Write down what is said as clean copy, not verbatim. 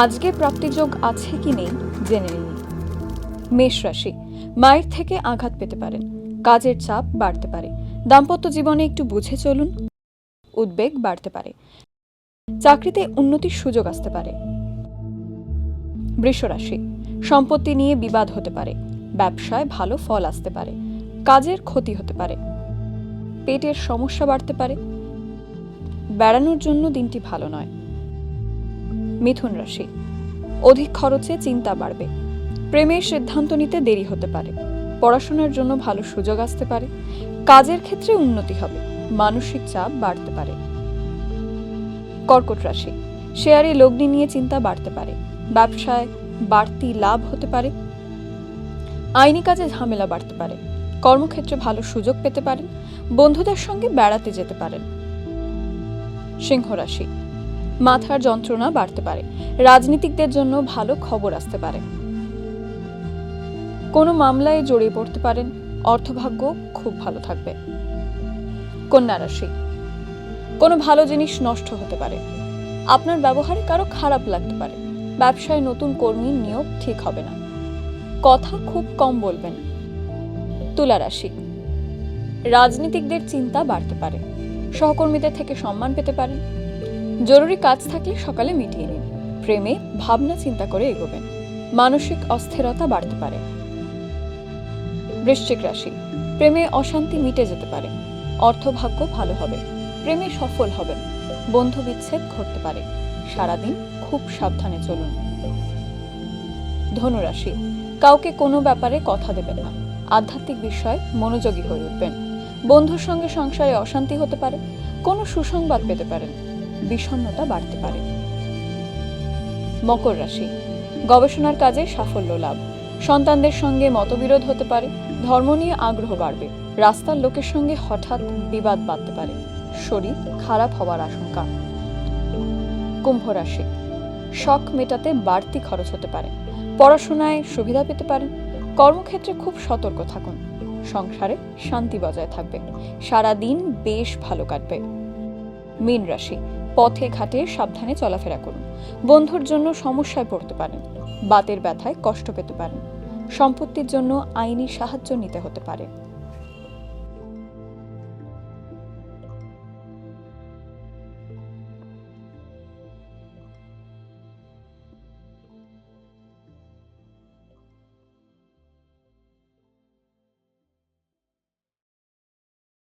আজকে প্রাপ্তিযোগ আছে কি নেই জেনে নিন। মেষ রাশি, মায়ের থেকে আঘাত পেতে পারেন, কাজের চাপ বাড়তে পারে, দাম্পত্য জীবনে একটু বুঝে চলুন, উদ্বেগ বাড়তে পারে, চাকরিতে উন্নতির সুযোগ আসতে পারে। বৃষ রাশি, সম্পত্তি নিয়ে বিবাদ হতে পারে, ব্যবসায় ভালো ফল আসতে পারে, কাজের ক্ষতি হতে পারে, পেটের সমস্যা বাড়তে পারে, বেড়ানোর জন্য দিনটি ভালো নয়। মিথুন রাশি, অধিক খরচে চিন্তা বাড়বে, প্রেমের সিদ্ধান্ত নিতে দেরি হতে পারে, পড়াশোনার জন্য ভালো সুযোগ আসতে পারে, কাজের ক্ষেত্রে উন্নতি হবে, মানসিক চাপ বাড়তে পারে। কর্কট রাশি, শেয়ারে লগ্নি নিয়ে চিন্তা বাড়তে পারে, ব্যবসায় বাড়তি লাভ হতে পারে, আইনি কাজে ঝামেলা বাড়তে পারে, কর্মক্ষেত্রে ভালো সুযোগ পেতে পারেন, বন্ধুদের সঙ্গে বেড়াতে যেতে পারেন। সিংহ রাশি, মাথার যন্ত্রণা বাড়তে পারে, রাজনীতিকদের জন্য ভালো খবর আসতে পারে, কোনো মামলায় জড়িয়ে পড়তে পারেন, অর্থভাগ্য খুব ভালো থাকবে। কন্যা রাশি, কোনো ভালো জিনিস নষ্ট হতে পারে, আপনার ব্যবহারে কারো খারাপ লাগতে পারে, ব্যবসায় নতুন কর্মীর নিয়োগ ঠিক হবে না, কথা খুব কম বলবেন। তুলা রাশি, রাজনীতিকদের চিন্তা বাড়তে পারে, সহকর্মীদের থেকে সম্মান পেতে পারেন, জরুরি কাজ থাকলে সকালে মিটিয়ে নিন, প্রেমে ভাবনা চিন্তা করে এগোবেন, মানসিক অস্থিরতা বাড়তে পারে। বৃশ্চিক রাশি, প্রেমে অশান্তি মিটে যেতে পারে, অর্থভাগ্য ভালো হবে, প্রেমে সফল হবেন, বন্ধু বিচ্ছেদ ঘটতে পারে, সারাদিন খুব সাবধানে চলুন। ধনু রাশি, কাউকে কোনো ব্যাপারে কথা দেবেন না, আধ্যাত্মিক বিষয় মনোযোগী হয়ে উঠবেন, বন্ধুর সঙ্গে সংসারে অশান্তি হতে পারে, কোনো সুসংবাদ পেতে পারেন, বিষণ্ণতা বাড়তে পারে। মকর রাশি, গবেষণার কাজে সাফল্য লাভ, সন্তানদের সঙ্গে মতবিরোধ হতে পারে, ধর্ম নিয়ে আগ্রহ বাড়বে, রাস্তার লোকের সঙ্গে হঠাৎ বিবাদ বাঁধতে পারে, শরীর খারাপ হওয়ার আশঙ্কা। কুম্ভ রাশি, শখ মেটাতে বাড়তি খরচ হতে পারে, পড়াশোনায় সুবিধা পেতে পারেন, কর্মক্ষেত্রে খুব সতর্ক থাকুন, সংসারে শান্তি বজায় থাকবে, সারাদিন বেশ ভালো কাটবে। মীন রাশি, পথে ঘাটে সাবধানে চলাফেরা করুন, বন্ধুর জন্য সমস্যায় পড়তে পারেন, বাতের ব্যথায় কষ্ট পেতে পারেন, সম্পত্তির জন্য আইনি সাহায্য নিতে হতে পারে।